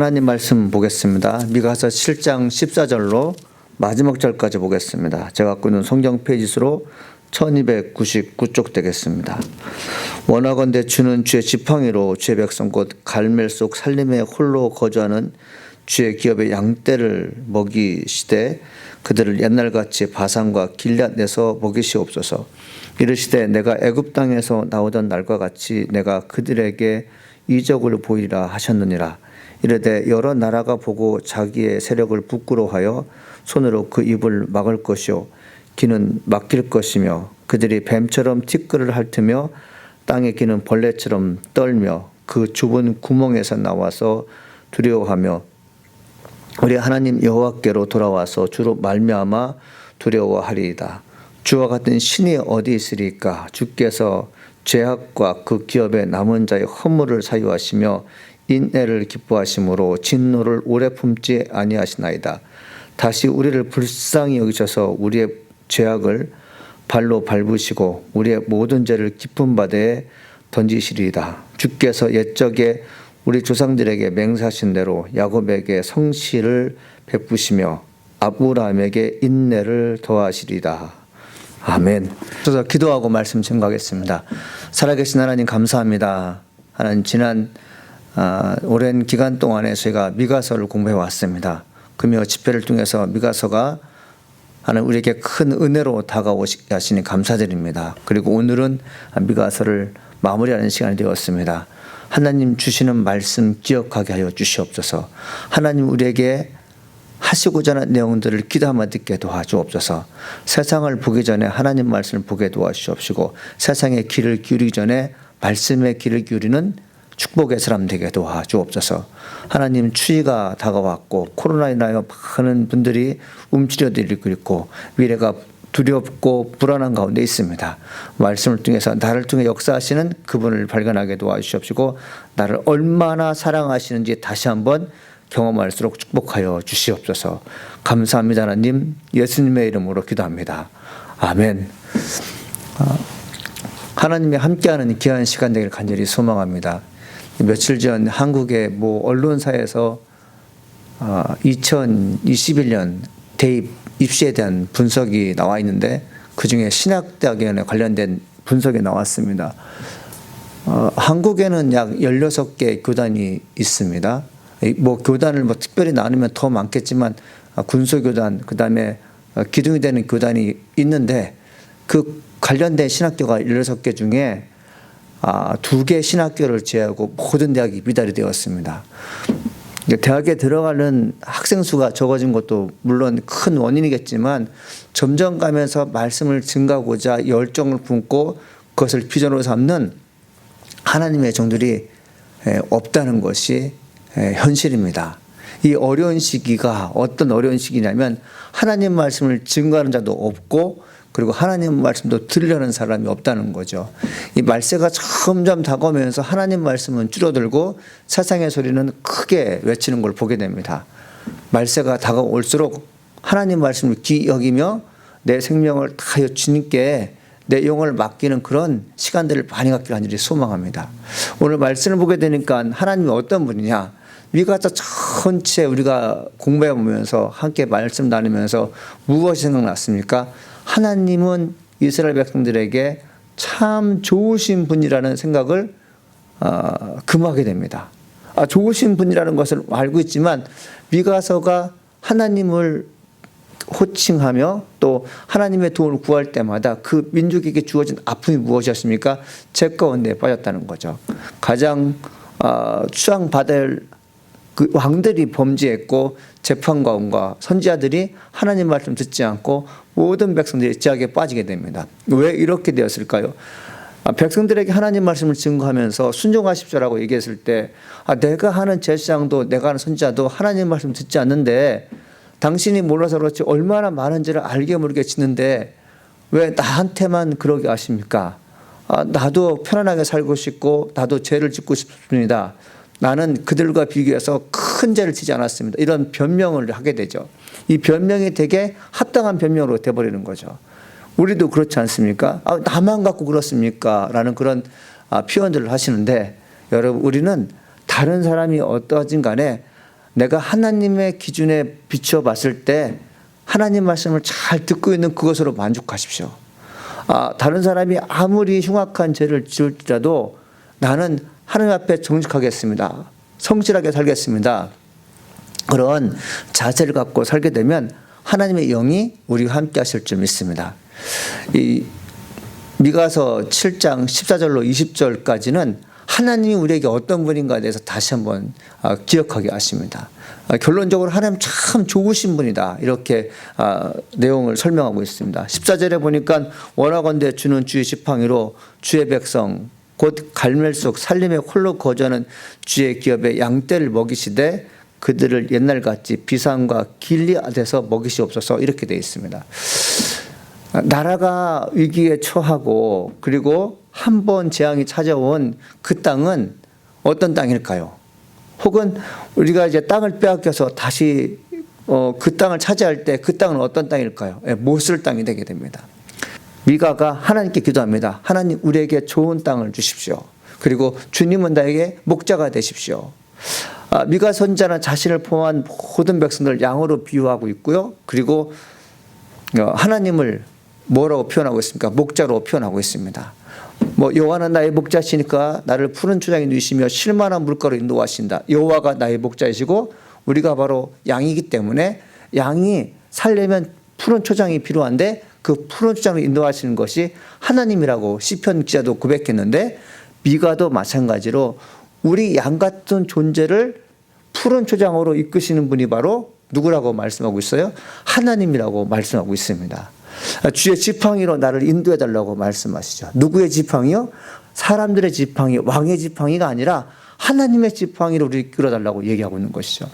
하나님 말씀 보겠습니다. 미가서 7장 14절로 마지막 절까지 보겠습니다. 제가 갖고 있는 성경 페이지 수로 1299쪽 되겠습니다. 원하건대 주는 주의 지팡이로 주의 백성 곧 갈멜 속 살림에 홀로 거주하는 주의 기업의 양떼를 먹이시되 그들을 옛날같이 바산과 길앗에서 먹이시옵소서. 이르시되 내가 애굽 땅에서 나오던 날과 같이 내가 그들에게 이적을 보이라 하셨느니라. 이르되 여러 나라가 보고 자기의 세력을 부끄러워하여 손으로 그 입을 막을 것이요 귀는 막힐 것이며 그들이 뱀처럼 티끌을 핥으며 땅에 기는 벌레처럼 떨며 그 좁은 구멍에서 나와서 두려워하며 우리 하나님 여호와께로 돌아와서 주로 말미암아 두려워하리이다. 주와 같은 신이 어디 있으리까? 주께서 죄악과 그 기업의 남은 자의 허물을 사유하시며 인애를 기뻐하심으로 진노를 오래 품지 아니하시나이다. 다시 우리를 불쌍히 여기셔서 우리의 죄악을 발로 밟으시고 우리의 모든 죄를 깊은 바다에 던지시리이다. 주께서 옛적에 우리 조상들에게 맹세하신 대로 야곱에게 성실을 베푸시며 아브라함에게 인내를 더하시리이다. 아멘. 그래서 기도하고 말씀 증거하겠습니다. 살아계신 하나님 감사합니다. 하나님 지난 오랜 기간 동안에 저희가 미가서를 공부해 왔습니다. 금요 집회를 통해서 미가서가 하나님 우리에게 큰 은혜로 다가오시게 하시니 감사드립니다. 그리고 오늘은 미가서를 마무리하는 시간이 되었습니다. 하나님 주시는 말씀 기억하게 하여 주시옵소서. 하나님 우리에게 하시고자 하는 내용들을 기도하며 듣게 도와주옵소서. 세상을 보기 전에 하나님 말씀을 보게 도와주시옵시고 세상의 귀를 기울이기 전에 말씀의 귀를 기울이는 축복의 사람 되게 도와주옵소서. 하나님 추위가 다가왔고 코로나로 인하여 많은 분들이 움츠려들고 있고 미래가 두렵고 불안한 가운데 있습니다. 말씀을 통해서 나를 통해 역사하시는 그분을 발견하게 도와주시옵시고 나를 얼마나 사랑하시는지 다시 한번 경험할수록 축복하여 주시옵소서. 감사합니다. 하나님 예수님의 이름으로 기도합니다. 아멘. 하나님이 함께하는 귀한 시간 되기를 간절히 소망합니다. 며칠 전 한국의 모 언론사에서 2021년 대입 입시에 대한 분석이 나와 있는데 그중에 신학대학에 관련된 분석이 나왔습니다. 한국에는 약 16개 교단이 있습니다. 뭐 교단을 뭐 특별히 나누면 더 많겠지만 군소교단 그다음에 기둥이 되는 교단이 있는데 그 관련된 신학교가 16개 중에 2개 신학교를 제외하고 모든 대학이 미달이 되었습니다. 대학에 들어가는 학생 수가 적어진 것도 물론 큰 원인이겠지만 점점 가면서 말씀을 증가하고자 열정을 품고 그것을 비전으로 삼는 하나님의 종들이 없다는 것이 현실입니다. 이 어려운 시기가 어떤 어려운 시기냐면 하나님 말씀을 증거하는 자도 없고 그리고 하나님 말씀도 들으려는 사람이 없다는 거죠. 이 말세가 점점 다가오면서 하나님 말씀은 줄어들고 세상의 소리는 크게 외치는 걸 보게 됩니다. 말세가 다가올수록 하나님 말씀을 귀히 여기며 내 생명을 다하여 주님께 내 영혼을 맡기는 그런 시간들을 많이 갖기를 간절히 소망합니다. 오늘 말씀을 보게 되니까 하나님이 어떤 분이냐. 미가서 전체 우리가 공부해 보면서 함께 말씀 나누면서 무엇이 생각났습니까? 하나님은 이스라엘 백성들에게 참 좋으신 분이라는 생각을 금하게 됩니다. 좋으신 분이라는 것을 알고 있지만 미가서가 하나님을 호칭하며 또 하나님의 도움을 구할 때마다 그 민족에게 주어진 아픔이 무엇이었습니까? 죄 가운데 빠졌다는 거죠. 가장 추앙받아야 할 그 왕들이 범죄했고 재판관과 선지자들이 하나님 말씀 듣지 않고 모든 백성들이 죄악에 빠지게 됩니다. 왜 이렇게 되었을까요? 백성들에게 하나님 말씀을 증거하면서 순종하십시오라고 얘기했을 때 내가 하는 제사장도 내가 하는 선지자도 하나님 말씀 듣지 않는데 당신이 몰라서 그렇지 얼마나 많은 죄를 알게 모르게 짓는데 왜 나한테만 그러게 하십니까? 나도 편안하게 살고 싶고 나도 죄를 짓고 싶습니다. 나는 그들과 비교해서 큰 죄를 지지 않았습니다. 이런 변명을 하게 되죠. 이 변명이 되게 합당한 변명으로 돼버리는 거죠. 우리도 그렇지 않습니까? 나만 갖고 그렇습니까? 라는 그런 표현들을 하시는데 여러분 우리는 다른 사람이 어떠하든 간에 내가 하나님의 기준에 비추어 봤을 때 하나님 말씀을 잘 듣고 있는 그것으로 만족하십시오. 다른 사람이 아무리 흉악한 죄를 지을지라도 나는 하나님 앞에 정직하겠습니다. 성실하게 살겠습니다. 그런 자세를 갖고 살게 되면 하나님의 영이 우리와 함께 하실 줄 믿습니다. 이 미가서 7장 14절로 20절까지는 하나님이 우리에게 어떤 분인가에 대해서 다시 한번 기억하게 하십니다. 결론적으로 하나님 참 좋으신 분이다, 이렇게 내용을 설명하고 있습니다. 14절에 보니까 원하건대 주는 주의 지팡이로 주의 백성 곧 갈멜 속 살림에 홀로 거주하는 주의 기업에 양떼를 먹이시되 그들을 옛날같이 비산과 길리앗에서 먹이시옵소서, 이렇게 되어 있습니다. 나라가 위기에 처하고 그리고 한 번 재앙이 찾아온 그 땅은 어떤 땅일까요? 혹은 우리가 이제 땅을 빼앗겨서 다시 그 땅을 차지할 때 그 땅은 어떤 땅일까요? 못쓸 땅이 되게 됩니다. 미가가 하나님께 기도합니다. 하나님, 우리에게 좋은 땅을 주십시오. 그리고 주님은 나에게 목자가 되십시오. 미가 선지자는 자신을 포함한 모든 백성들을 양으로 비유하고 있고요. 그리고 하나님을 뭐라고 표현하고 있습니까? 목자로 표현하고 있습니다. 여호와는 나의 목자시니까 나를 푸른 초장에 누이시며 쉴만한 물가로 인도하신다. 여호와가 나의 목자이시고 우리가 바로 양이기 때문에 양이 살려면 푸른 초장이 필요한데 그 푸른 초장을 인도하시는 것이 하나님이라고 시편 기자도 고백했는데, 미가도 마찬가지로 우리 양 같은 존재를 푸른 초장으로 이끄시는 분이 바로 누구라고 말씀하고 있어요? 하나님이라고 말씀하고 있습니다. 주의 지팡이로 나를 인도해 달라고 말씀하시죠. 누구의 지팡이요? 사람들의 지팡이, 왕의 지팡이가 아니라 하나님의 지팡이로 우리를 이끌어 달라고 얘기하고 있는 것이죠.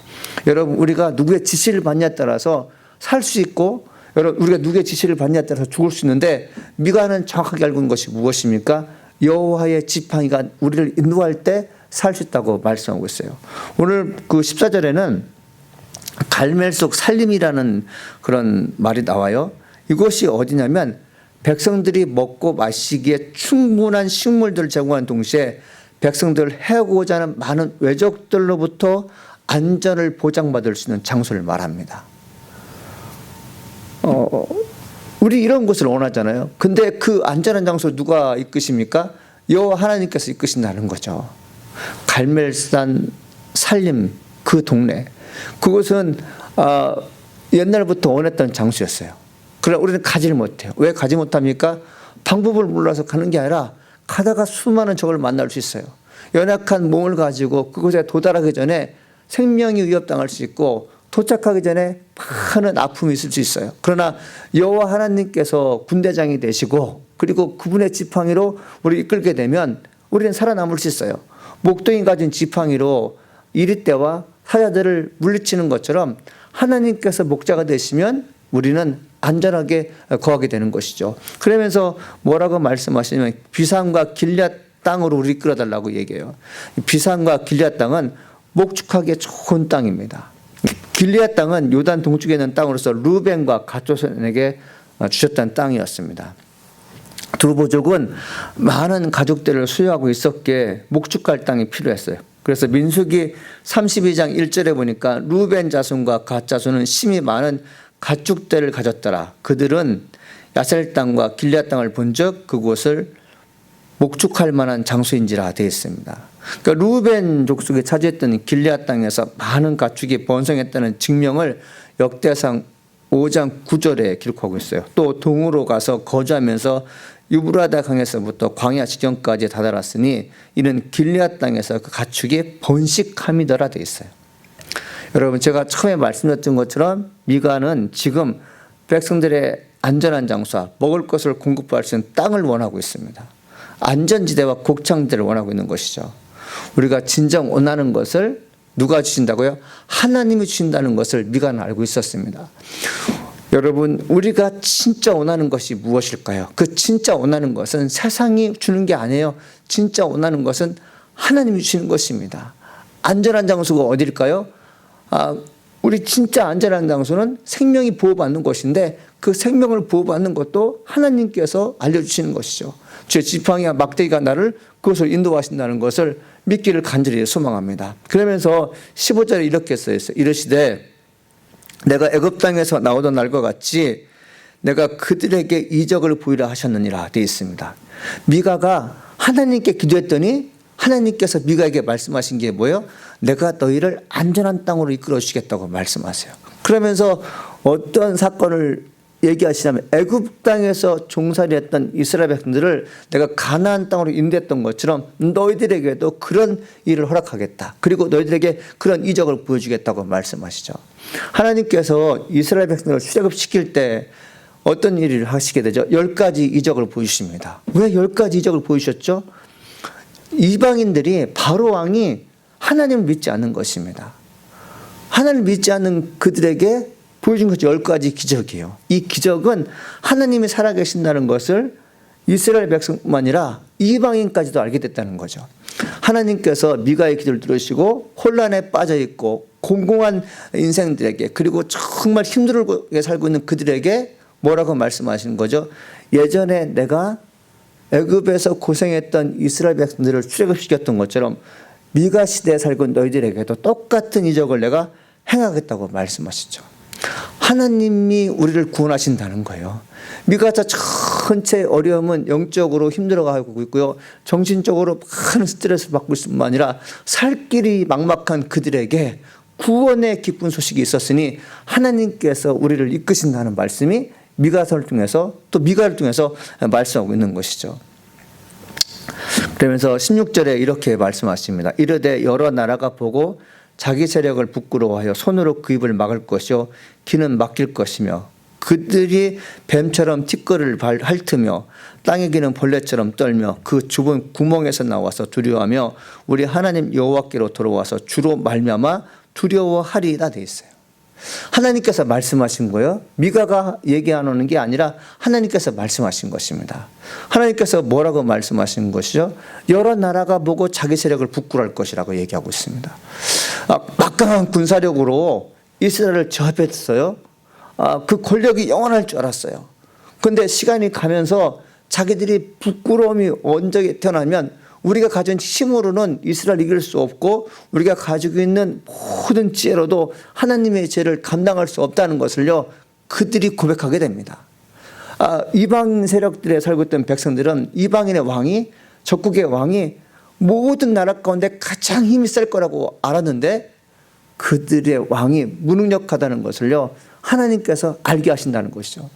여러분, 우리가 누구의 지시를 받냐에 따라서 살 수 있고, 여러분, 우리가 누구의 지시를 받냐에 따라서 죽을 수 있는데, 미가는 정확하게 알고 있는 것이 무엇입니까? 여호와의 지팡이가 우리를 인도할 때 살 수 있다고 말씀하고 있어요. 오늘 그 14절에는 갈멜 속 살림이라는 그런 말이 나와요. 이것이 어디냐면 백성들이 먹고 마시기에 충분한 식물들을 제공하는 동시에 백성들을 해오고자 하는 많은 외적들로부터 안전을 보장받을 수 있는 장소를 말합니다. 우리 이런 곳을 원하잖아요. 근데 그 안전한 장소 누가 이끄십니까? 여호와 하나님께서 이끄신다는 거죠. 갈멜산 살림 그 동네, 그곳은 옛날부터 원했던 장소였어요. 그러나 우리는 가지를 못해요. 왜 가지 못합니까? 방법을 몰라서 가는 게 아니라 가다가 수많은 적을 만날 수 있어요. 연약한 몸을 가지고 그곳에 도달하기 전에 생명이 위협당할 수 있고 도착하기 전에 많은 아픔이 있을 수 있어요. 그러나 여호와 하나님께서 군대장이 되시고 그리고 그분의 지팡이로 우리를 이끌게 되면 우리는 살아남을 수 있어요. 목동이 가진 지팡이로 이리떼와 사자들을 물리치는 것처럼 하나님께서 목자가 되시면 우리는 안전하게 거하게 되는 것이죠. 그러면서 뭐라고 말씀하시냐면 비산과 길앗 땅으로 우리 이끌어달라고 얘기해요. 비산과 길앗 땅은 목축하기에 좋은 땅입니다. 길앗 땅은 요단 동쪽에 있는 땅으로서 루벤과 갓조선에게 주셨던 땅이었습니다. 두 부족은 많은 가족들을 수요하고 있었기에 목축할 땅이 필요했어요. 그래서 민수기 32장 1절에 보니까 루벤 자손과 갓 자손은 심히 많은 가축대를 가졌더라. 그들은 야셀 땅과 길앗 땅을 본즉 그곳을 목축할 만한 장소인지라 되어 있습니다. 그러니까 루벤 족속이 차지했던 길앗 땅에서 많은 가축이 번성했다는 증명을 역대상 5장 9절에 기록하고 있어요. 또 동으로 가서 거주하면서 유브라다 강에서부터 광야 지경까지 다다랐으니 이는 길앗 땅에서 그 가축이 번식함이더라 되어 있어요. 여러분, 제가 처음에 말씀드렸던 것처럼 미가는 지금 백성들의 안전한 장소와 먹을 것을 공급할 수 있는 땅을 원하고 있습니다. 안전지대와 곡창지대를 원하고 있는 것이죠. 우리가 진정 원하는 것을 누가 주신다고요? 하나님이 주신다는 것을 미가는 알고 있었습니다. 여러분, 우리가 진짜 원하는 것이 무엇일까요? 그 진짜 원하는 것은 세상이 주는 게 아니에요. 진짜 원하는 것은 하나님이 주시는 것입니다. 안전한 장소가 어딜까요? 우리 진짜 안전한 장소는 생명이 보호받는 것인데 그 생명을 보호받는 것도 하나님께서 알려주시는 것이죠. 주의 지팡이와 막대기가 나를 그것을 인도하신다는 것을 믿기를 간절히 소망합니다. 그러면서 15절에 이렇게 써있어요. 이르시되 내가 애굽 땅에서 나오던 날과 같이 내가 그들에게 이적을 보이라 하셨느니라 되어 있습니다. 미가가 하나님께 기도했더니 하나님께서 미가에게 말씀하신 게 뭐예요? 내가 너희를 안전한 땅으로 이끌어 주시겠다고 말씀하세요. 그러면서 어떤 사건을 얘기하시냐면 애굽 땅에서 종살이했던 이스라엘 백성들을 내가 가나안 땅으로 인도했던 것처럼 너희들에게도 그런 일을 허락하겠다. 그리고 너희들에게 그런 이적을 보여주겠다고 말씀하시죠. 하나님께서 이스라엘 백성을 출애굽시킬 때 어떤 일을 하시게 되죠? 10가지 이적을 보여주십니다. 왜 10가지 이적을 보여주셨죠? 이방인들이 바로 왕이 하나님을 믿지 않는 것입니다. 하나님을 믿지 않는 그들에게 보여준 것이 10가지 기적이에요. 이 기적은 하나님이 살아계신다는 것을 이스라엘 백성뿐만 아니라 이방인까지도 알게 됐다는 거죠. 하나님께서 미가의 기도를 들으시고 혼란에 빠져있고 공공한 인생들에게, 그리고 정말 힘들게 살고 있는 그들에게 뭐라고 말씀하시는 거죠? 예전에 내가 애굽에서 고생했던 이스라엘 백성들을 출애굽시켰던 것처럼 미가 시대에 살고 있는 너희들에게도 똑같은 이적을 내가 행하겠다고 말씀하시죠. 하나님이 우리를 구원하신다는 거예요. 미가자 전체 어려움은 영적으로 힘들어가고 있고요. 정신적으로 많은 스트레스를 받고 있을 뿐만 아니라 살 길이 막막한 그들에게 구원의 기쁜 소식이 있었으니 하나님께서 우리를 이끄신다는 말씀이 미가서를 통해서, 또 미가를 통해서 말씀하고 있는 것이죠. 그러면서 16절에 이렇게 말씀하십니다. 이르되 여러 나라가 보고 자기 세력을 부끄러워하여 손으로 그 입을 막을 것이요 귀는 막힐 것이며 그들이 뱀처럼 티끌을 핥으며 땅에 기는 벌레처럼 떨며 그 좁은 구멍에서 나와서 두려워하며 우리 하나님 여호와께로 돌아와서 주로 말미암아 두려워하리라 돼 있어요. 하나님께서 말씀하신 거예요. 미가가 얘기하는 게 아니라 하나님께서 말씀하신 것입니다. 하나님께서 뭐라고 말씀하신 것이죠? 여러 나라가 보고 자기 세력을 부끄러워할 것이라고 얘기하고 있습니다. 막강한 군사력으로 이스라엘을 제압했어요. 그 권력이 영원할 줄 알았어요. 그런데 시간이 가면서 자기들이 부끄러움이 언제 태어나면 우리가 가진 힘으로는 이스라엘 이길 수 없고 우리가 가지고 있는 모든 지혜로도 하나님의 죄를 감당할 수 없다는 것을요 그들이 고백하게 됩니다. 이방 세력들에 살고 있던 백성들은 이방인의 왕이, 적국의 왕이 모든 나라 가운데 가장 힘이 셀 거라고 알았는데 그들의 왕이 무능력하다는 것을요 하나님께서 알게 하신다는 것이죠.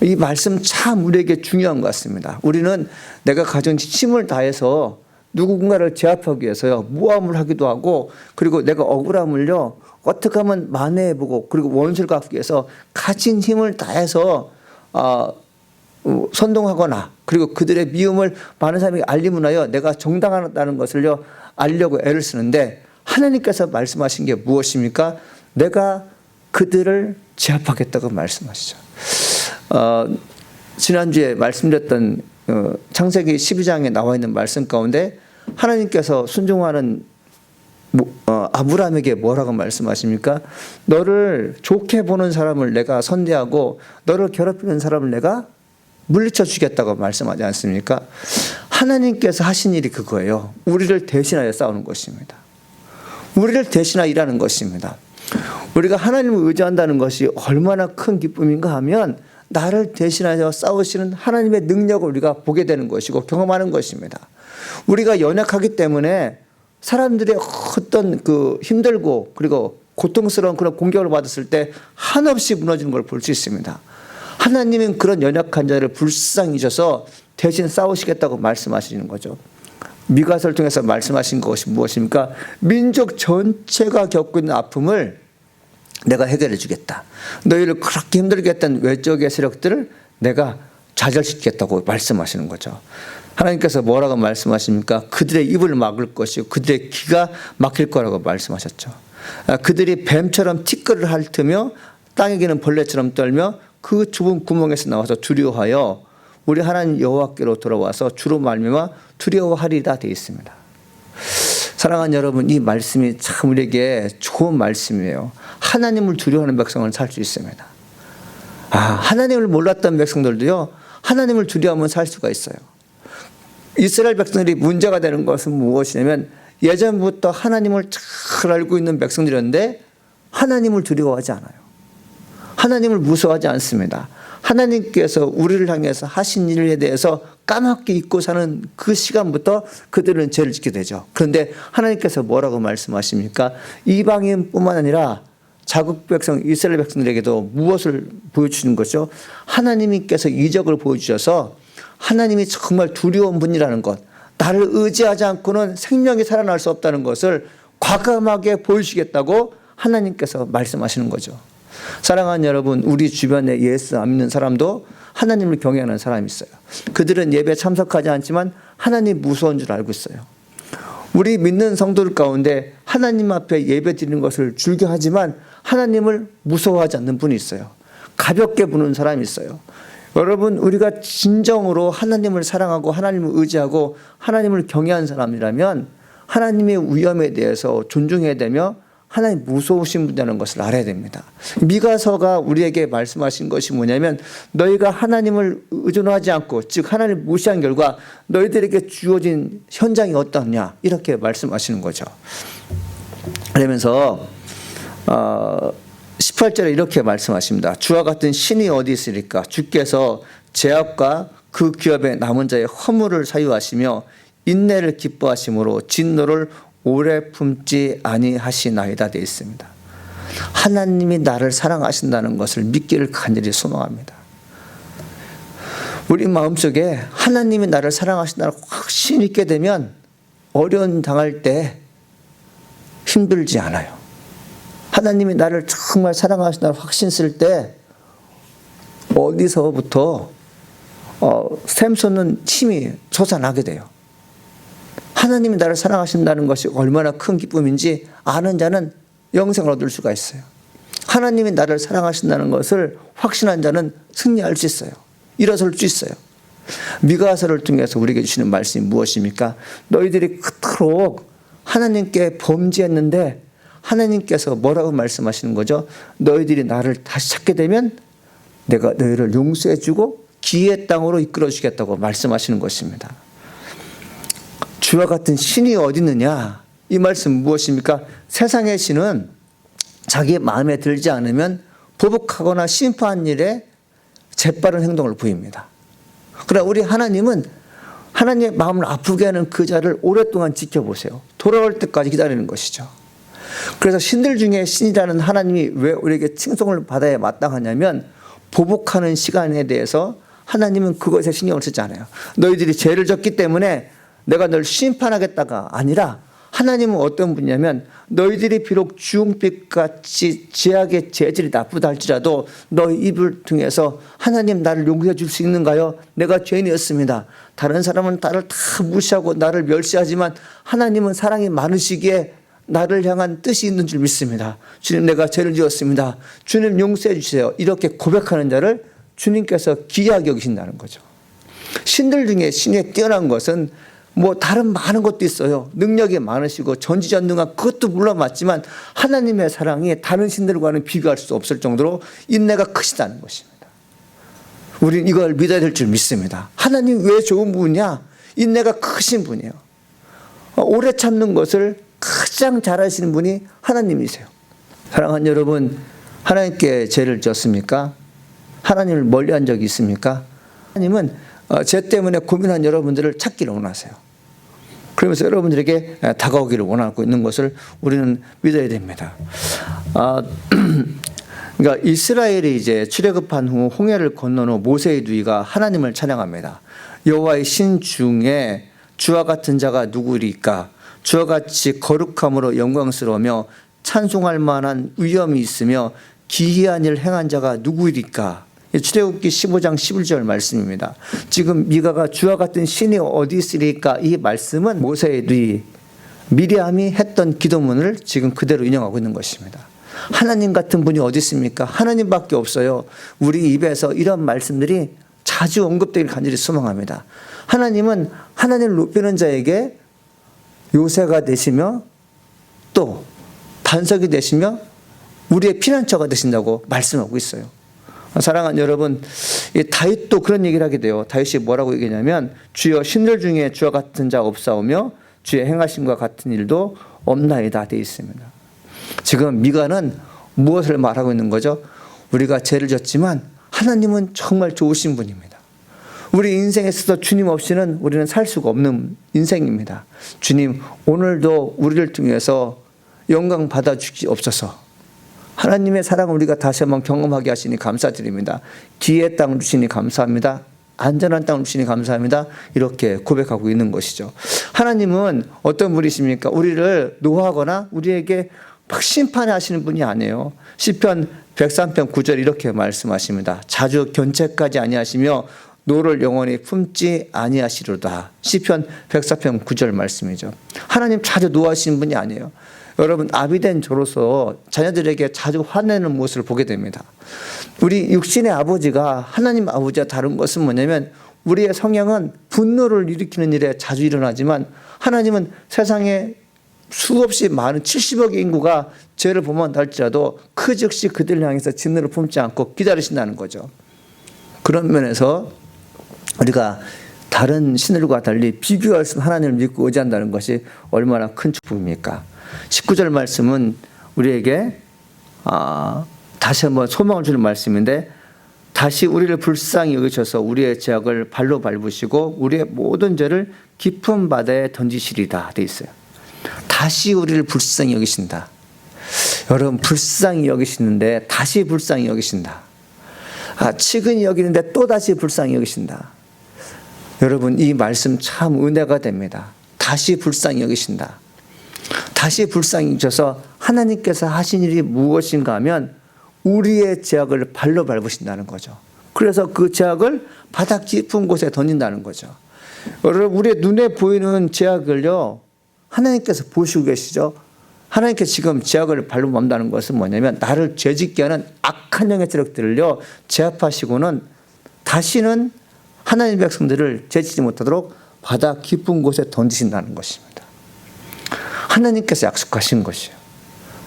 이 말씀 참 우리에게 중요한 것 같습니다. 우리는 내가 가진 힘을 다해서 누군가를 제압하기 위해서요 모함을 하기도 하고, 그리고 내가 억울함을요 어떻게 하면 만회해보고, 그리고 원수를 갚기 위해서 가진 힘을 다해서 선동하거나, 그리고 그들의 미움을 많은 사람에게 알림을 하여 내가 정당하다는 것을요 알려고 애를 쓰는데, 하나님께서 말씀하신 게 무엇입니까? 내가 그들을 제압하겠다고 말씀하시죠. 지난주에 말씀드렸던 창세기 12장에 나와 있는 말씀 가운데 하나님께서 순종하는 아브라함에게 뭐라고 말씀하십니까? 너를 좋게 보는 사람을 내가 선대하고 너를 괴롭히는 사람을 내가 물리쳐 주겠다고 말씀하지 않습니까? 하나님께서 하신 일이 그거예요. 우리를 대신하여 싸우는 것입니다. 우리를 대신하여 일하는 것입니다. 우리가 하나님을 의지한다는 것이 얼마나 큰 기쁨인가 하면 나를 대신하여 싸우시는 하나님의 능력을 우리가 보게 되는 것이고 경험하는 것입니다. 우리가 연약하기 때문에 사람들의 어떤 그 힘들고 그리고 고통스러운 그런 공격을 받았을 때 한없이 무너지는 걸 볼 수 있습니다. 하나님은 그런 연약한 자를 불쌍히 여기셔서 대신 싸우시겠다고 말씀하시는 거죠. 미가서를 통해서 말씀하신 것이 무엇입니까? 민족 전체가 겪고 있는 아픔을 내가 해결해 주겠다. 너희를 그렇게 힘들게 했던 외적의 세력들을 내가 좌절시키겠다고 말씀하시는 거죠. 하나님께서 뭐라고 말씀하십니까? 그들의 입을 막을 것이고 그들의 귀가 막힐 거라고 말씀하셨죠. 그들이 뱀처럼 티끌을 핥으며 땅에 기는 벌레처럼 떨며 그 좁은 구멍에서 나와서 두려워하여 우리 하나님 여호와께로 돌아와서 주로 말미암아 두려워하리라 되어 있습니다. 사랑하는 여러분, 이 말씀이 참 우리에게 좋은 말씀이에요. 하나님을 두려워하는 백성은 살 수 있습니다. 하나님을 몰랐던 백성들도요 하나님을 두려워하면 살 수가 있어요. 이스라엘 백성들이 문제가 되는 것은 무엇이냐면 예전부터 하나님을 잘 알고 있는 백성들이었는데 하나님을 두려워하지 않아요. 하나님을 무서워하지 않습니다. 하나님께서 우리를 향해서 하신 일에 대해서 까맣게 잊고 사는 그 시간부터 그들은 죄를 짓게 되죠. 그런데 하나님께서 뭐라고 말씀하십니까? 이방인뿐만 아니라 자국 백성 이스라엘 백성들에게도 무엇을 보여주는 거죠? 하나님께서 이적을 보여주셔서 하나님이 정말 두려운 분이라는 것, 나를 의지하지 않고는 생명이 살아날 수 없다는 것을 과감하게 보여주겠다고 하나님께서 말씀하시는 거죠. 사랑하는 여러분, 우리 주변에 예수 안 믿는 사람도 하나님을 경외하는 사람이 있어요. 그들은 예배에 참석하지 않지만 하나님 무서운 줄 알고 있어요. 우리 믿는 성도들 가운데 하나님 앞에 예배 드리는 것을 즐겨하지만 하나님을 무서워하지 않는 분이 있어요. 가볍게 보는 사람이 있어요. 여러분, 우리가 진정으로 하나님을 사랑하고 하나님을 의지하고 하나님을 경외하는 사람이라면 하나님의 위엄에 대해서 존중해야 되며 하나님 무서우신 분이라는 것을 알아야 됩니다. 미가서가 우리에게 말씀하신 것이 뭐냐면 너희가 하나님을 의존하지 않고 즉 하나님을 무시한 결과 너희들에게 주어진 현장이 어떠냐 이렇게 말씀하시는 거죠. 그러면서 18절에 이렇게 말씀하십니다. 주와 같은 신이 어디 있으리까? 주께서 제압과 그 기업에 남은 자의 허물을 사유하시며 인내를 기뻐하심으로 진노를 오래 품지 아니하시나이다 되어 있습니다. 하나님이 나를 사랑하신다는 것을 믿기를 간절히 소망합니다. 우리 마음속에 하나님이 나를 사랑하신다는 확신이 있게 되면 어려움 당할 때 힘들지 않아요. 하나님이 나를 정말 사랑하신다는 확신 쓸 때 어디서부터 샘솟는 힘이 솟아나게 돼요. 하나님이 나를 사랑하신다는 것이 얼마나 큰 기쁨인지 아는 자는 영생을 얻을 수가 있어요. 하나님이 나를 사랑하신다는 것을 확신한 자는 승리할 수 있어요. 일어설 수 있어요. 미가서를 통해서 우리에게 주시는 말씀이 무엇입니까? 너희들이 그토록 하나님께 범죄했는데 하나님께서 뭐라고 말씀하시는 거죠? 너희들이 나를 다시 찾게 되면 내가 너희를 용서해 주고 기회의 땅으로 이끌어 주겠다고 말씀하시는 것입니다. 주와 같은 신이 어디 있느냐? 이 말씀 무엇입니까? 세상의 신은 자기의 마음에 들지 않으면 보복하거나 심판한 일에 재빠른 행동을 보입니다. 그러나 우리 하나님은 하나님의 마음을 아프게 하는 그 자를 오랫동안 지켜보세요. 돌아올 때까지 기다리는 것이죠. 그래서 신들 중에 신이라는 하나님이 왜 우리에게 칭송을 받아야 마땅하냐면 보복하는 시간에 대해서 하나님은 그것에 신경을 쓰지 않아요. 너희들이 죄를 졌기 때문에 내가 널 심판하겠다가 아니라 하나님은 어떤 분이냐면 너희들이 비록 주홍빛같이 죄악의 재질이 나쁘다 할지라도 너희 입을 통해서 하나님 나를 용서해 줄 수 있는가요? 내가 죄인이었습니다. 다른 사람은 나를 다 무시하고 나를 멸시하지만 하나님은 사랑이 많으시기에 나를 향한 뜻이 있는 줄 믿습니다. 주님, 내가 죄를 지었습니다. 주님 용서해 주세요. 이렇게 고백하는 자를 주님께서 귀하게 여기신다는 거죠. 신들 중에 신에 뛰어난 것은 뭐 다른 많은 것도 있어요. 능력이 많으시고 전지전능한 그것도 물론 맞지만 하나님의 사랑이 다른 신들과는 비교할 수 없을 정도로 인내가 크시다는 것입니다. 우리는 이걸 믿어야 될 줄 믿습니다. 하나님 왜 좋은 분이냐? 인내가 크신 분이에요. 오래 참는 것을 가장 잘하시는 분이 하나님이세요. 사랑하는 여러분, 하나님께 죄를 지었습니까? 하나님을 멀리한 적이 있습니까? 하나님은 죄 때문에 고민한 여러분들을 찾기를 원하세요. 그러면서 여러분들에게 다가오기를 원하고 있는 것을 우리는 믿어야 됩니다. 그러니까 이스라엘이 이제 출애굽한 후 홍해를 건넌 후 모세의 누이가 하나님을 찬양합니다. 여호와의 신 중에 주와 같은 자가 누구리까? 주와 같이 거룩함으로 영광스러우며 찬송할 만한 위엄이 있으며 기이한 일을 행한 자가 누구리까? 출애굽기 15장 11절 말씀입니다. 지금 미가가 주와 같은 신이 어디 있으리까? 이 말씀은 모세의 누이 미리암이 했던 기도문을 지금 그대로 인용하고 있는 것입니다. 하나님 같은 분이 어디 있습니까? 하나님밖에 없어요. 우리 입에서 이런 말씀들이 자주 언급되길 간절히 소망합니다. 하나님은 하나님을 높이는 자에게 요새가 되시며 또 반석이 되시며 우리의 피난처가 되신다고 말씀하고 있어요. 사랑하는 여러분, 다윗도 그런 얘기를 하게 돼요. 다윗이 뭐라고 얘기하냐면 주여 신들 중에 주와 같은 자 없사오며 주의 행하심과 같은 일도 없나이다 되어 있습니다. 지금 미가는 무엇을 말하고 있는 거죠? 우리가 죄를 졌지만 하나님은 정말 좋으신 분입니다. 우리 인생에서도 주님 없이는 우리는 살 수가 없는 인생입니다. 주님, 오늘도 우리를 통해서 영광 받아 주시옵소서. 하나님의 사랑을 우리가 다시 한번 경험하게 하시니 감사드립니다. 기회의 땅을 주시니 감사합니다. 안전한 땅을 주시니 감사합니다. 이렇게 고백하고 있는 것이죠. 하나님은 어떤 분이십니까? 우리를 노하거나 우리에게 막 심판하시는 분이 아니에요. 시편 103편 9절 이렇게 말씀하십니다. 자주 견책까지 아니하시며 노를 영원히 품지 아니하시로다. 시편 104편 9절 말씀이죠. 하나님 자주 노하시는 분이 아니에요. 여러분, 아비된 저로서 자녀들에게 자주 화내는 모습을 보게 됩니다. 우리 육신의 아버지가 하나님 아버지와 다른 것은 뭐냐면 우리의 성향은 분노를 일으키는 일에 자주 일어나지만 하나님은 세상에 수없이 많은 70억의 인구가 죄를 범한다 할지라도 그 즉시 그들을 향해서 진노를 품지 않고 기다리신다는 거죠. 그런 면에서 우리가 다른 신들과 달리 비교할 수 없는 하나님을 믿고 의지한다는 것이 얼마나 큰 축복입니까? 19절 말씀은 우리에게 다시 한번 소망을 주는 말씀인데, 다시 우리를 불쌍히 여기셔서 우리의 죄악을 발로 밟으시고 우리의 모든 죄를 깊은 바다에 던지시리다 돼 있어요. 다시 우리를 불쌍히 여기신다. 여러분, 불쌍히 여기시는데 다시 불쌍히 여기신다. 치근히 여기는데 또 다시 불쌍히 여기신다. 여러분, 이 말씀 참 은혜가 됩니다. 다시 불쌍히 여기신다. 다시 불쌍히 여기셔서 하나님께서 하신 일이 무엇인가 하면 우리의 죄악을 발로 밟으신다는 거죠. 그래서 그 죄악을 바닥 깊은 곳에 던진다는 거죠. 여러분, 우리의 눈에 보이는 죄악을요, 하나님께서 보시고 계시죠. 하나님께서 지금 죄악을 발로 밟는다는 것은 뭐냐면 나를 죄짓게 하는 악한 영의 세력들을요 제압하시고는 다시는 하나님의 백성들을 죄짓지 못하도록 바다 깊은 곳에 던지신다는 것입니다. 하나님께서 약속하신 것이에요.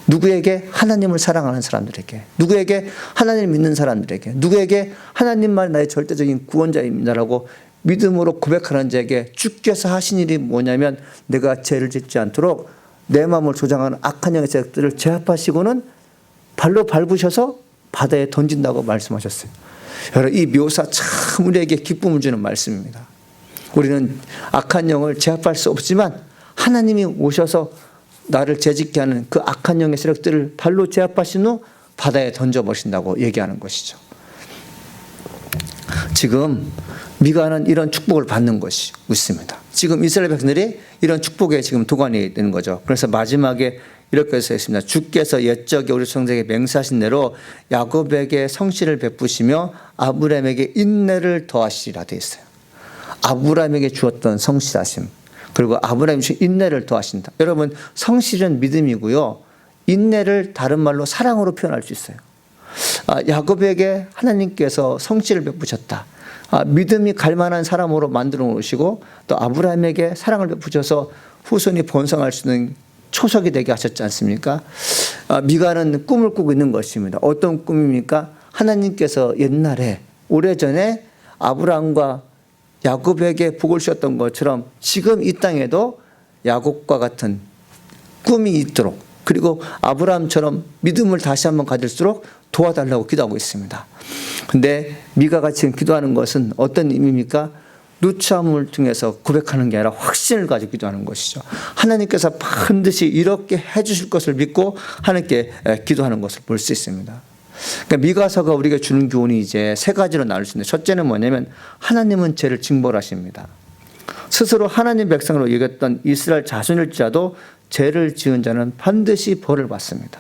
누구에게? 하나님을 사랑하는 사람들에게, 누구에게? 하나님을 믿는 사람들에게, 누구에게? 하나님만 나의 절대적인 구원자입니다라고 믿음으로 고백하는 자에게 주께서 하신 일이 뭐냐면 내가 죄를 짓지 않도록 내 마음을 조장하는 악한 영의 세력들을 제압하시고는 발로 밟으셔서 바다에 던진다고 말씀하셨어요. 여러분, 이 묘사 참 우리에게 기쁨을 주는 말씀입니다. 우리는 악한 영을 제압할 수 없지만 하나님이 오셔서 나를 죄짓게 하는 그 악한 영의 세력들을 발로 제압하신 후 바다에 던져버신다고 얘기하는 것이죠. 지금 미가는 이런 축복을 받는 것이 있습니다. 지금 이스라엘 백성들이 이런 축복에 지금 도관이 되는 거죠. 그래서 마지막에 이렇게 써 있습니다. 주께서 옛적에 우리 조상에게 맹세하신 대로 야곱에게 성실을 베푸시며 아브라함에게 인내를 더하시리라 되어 있어요. 아브라함에게 주었던 성실하심, 그리고 아브라함이 주신 인내를 더하신다. 여러분, 성실은 믿음이고요, 인내를 다른 말로 사랑으로 표현할 수 있어요. 야곱에게 하나님께서 성실을 베푸셨다. 믿음이 갈만한 사람으로 만들어 놓으시고 또 아브라함에게 사랑을 베푸셔서 후손이 번성할 수 있는 초석이 되게 하셨지 않습니까? 미가는 꿈을 꾸고 있는 것입니다. 어떤 꿈입니까? 하나님께서 옛날에 오래전에 아브라함과 야곱에게 복을 주셨던 것처럼 지금 이 땅에도 야곱과 같은 꿈이 있도록, 그리고 아브라함처럼 믿음을 다시 한번 가질수록 도와달라고 기도하고 있습니다. 근데 미가가 지금 기도하는 것은 어떤 의미입니까? 누추함을 통해서 고백하는 게 아니라 확신을 가지고 기도하는 것이죠. 하나님께서 반드시 이렇게 해주실 것을 믿고 하나님께 기도하는 것을 볼 수 있습니다. 그러니까 미가서가 우리에게 주는 교훈이 이제 세 가지로 나눌 수 있는데, 첫째는 뭐냐면 하나님은 죄를 징벌하십니다. 스스로 하나님 백성으로 여겼던 이스라엘 자손일지라도 죄를 지은 자는 반드시 벌을 받습니다.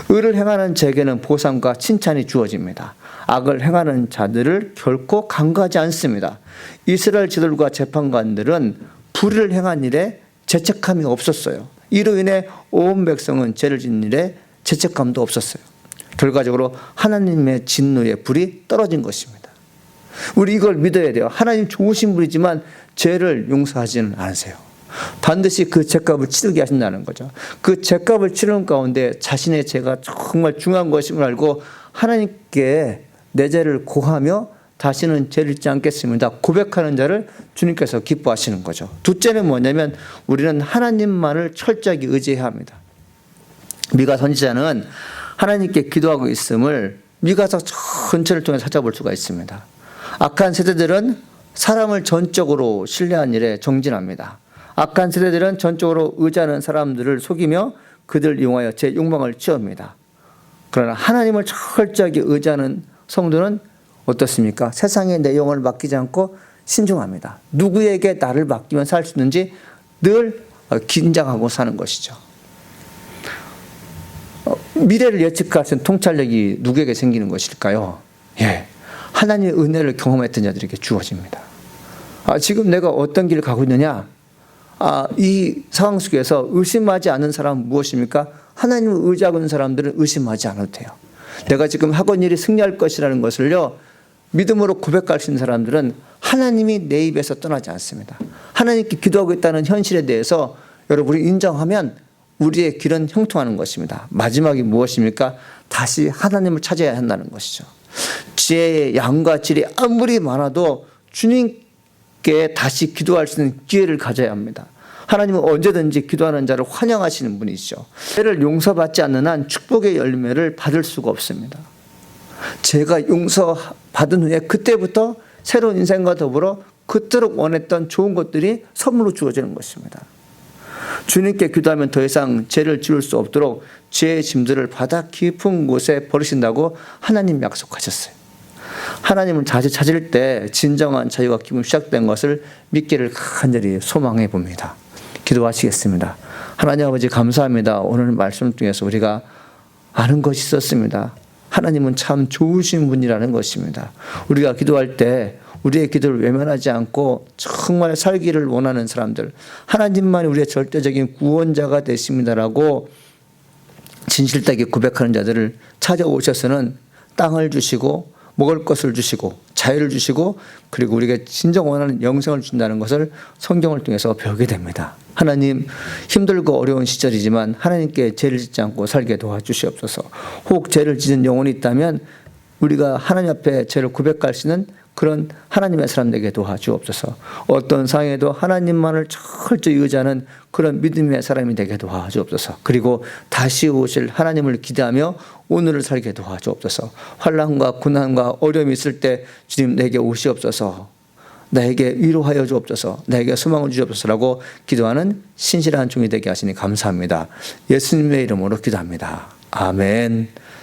의를 행하는 자에게는 보상과 칭찬이 주어집니다. 악을 행하는 자들을 결코 간과하지 않습니다. 이스라엘 지도들과 재판관들은 불의를 행한 일에 죄책감이 없었어요. 이로 인해 온 백성은 죄를 짓는 일에 죄책감도 없었어요. 결과적으로 하나님의 진노의 불이 떨어진 것입니다. 우리 이걸 믿어야 돼요. 하나님 좋으신 분이지만 죄를 용서하지는 않으세요. 반드시 그 죄값을 치르게 하신다는 거죠. 그 죄값을 치르는 가운데 자신의 죄가 정말 중요한 것임을 알고 하나님께 내 죄를 고하며 다시는 죄를 짓지 않겠습니다. 고백하는 자를 주님께서 기뻐하시는 거죠. 둘째는 뭐냐면 우리는 하나님만을 철저하게 의지해야 합니다. 미가 선지자는 하나님께 기도하고 있음을 미가서 전체를 통해 찾아볼 수가 있습니다. 악한 세대들은 사람을 전적으로 신뢰한 일에 정진합니다. 악한 세대들은 전적으로 의지하는 사람들을 속이며 그들을 이용하여 제 욕망을 채웁니다. 그러나 하나님을 철저하게 의지하는 성도는 어떻습니까? 세상의 내용을 맡기지 않고 신중합니다. 누구에게 나를 맡기면 살 수 있는지 늘 긴장하고 사는 것이죠. 미래를 예측할 수 있는 통찰력이 누구에게 생기는 것일까요? 예, 하나님의 은혜를 경험했던 자들에게 주어집니다. 지금 내가 어떤 길을 가고 있느냐? 이 상황 속에서 의심하지 않은 사람은 무엇입니까? 하나님을 의지하고 있는 사람들은 의심하지 않아도 돼요. 내가 지금 하고 있는 일이 승리할 것이라는 것을요, 믿음으로 고백할 수 있는 사람들은 하나님이 내 입에서 떠나지 않습니다. 하나님께 기도하고 있다는 현실에 대해서 여러분이 인정하면 우리의 길은 형통하는 것입니다. 마지막이 무엇입니까? 다시 하나님을 찾아야 한다는 것이죠. 지혜의 양과 질이 아무리 많아도 주님께 다시 기도할 수 있는 기회를 가져야 합니다. 하나님은 언제든지 기도하는 자를 환영하시는 분이시죠. 죄를 용서받지 않는 한 축복의 열매를 받을 수가 없습니다. 죄가 용서받은 후에 그때부터 새로운 인생과 더불어 그토록 원했던 좋은 것들이 선물로 주어지는 것입니다. 주님께 기도하면 더 이상 죄를 지을 수 없도록 죄의 짐들을 바다 깊은 곳에 버리신다고 하나님 약속하셨어요. 하나님을 자주 찾을 때 진정한 자유와 기쁨이 시작된 것을 믿기를 간절히 소망해 봅니다. 기도하시겠습니다. 하나님 아버지 감사합니다. 오늘 말씀 중에서 우리가 아는 것이 있었습니다. 하나님은 참 좋으신 분이라는 것입니다. 우리가 기도할 때 우리의 기도를 외면하지 않고 정말 살기를 원하는 사람들, 하나님만이 우리의 절대적인 구원자가 되십니다라고 진실되게 고백하는 자들을 찾아오셔서는 땅을 주시고 먹을 것을 주시고 자유를 주시고 그리고 우리가 진정 원하는 영생을 준다는 것을 성경을 통해서 배우게 됩니다. 하나님, 힘들고 어려운 시절이지만 하나님께 죄를 짓지 않고 살게 도와주시옵소서. 혹 죄를 짓는 영혼이 있다면 우리가 하나님 앞에 죄를 고백할 수 있는 그런 하나님의 사람 되게 도와주옵소서. 어떤 상황에도 하나님만을 철저히 의지하는 그런 믿음의 사람이 되게 도와주옵소서. 그리고 다시 오실 하나님을 기대하며 오늘을 살게 도와주옵소서. 환난과 고난과 어려움이 있을 때 주님 내게 오시옵소서. 나에게 위로하여 주옵소서. 나에게 소망을 주옵소서라고 기도하는 신실한 종이 되게 하시니 감사합니다. 예수님의 이름으로 기도합니다. 아멘.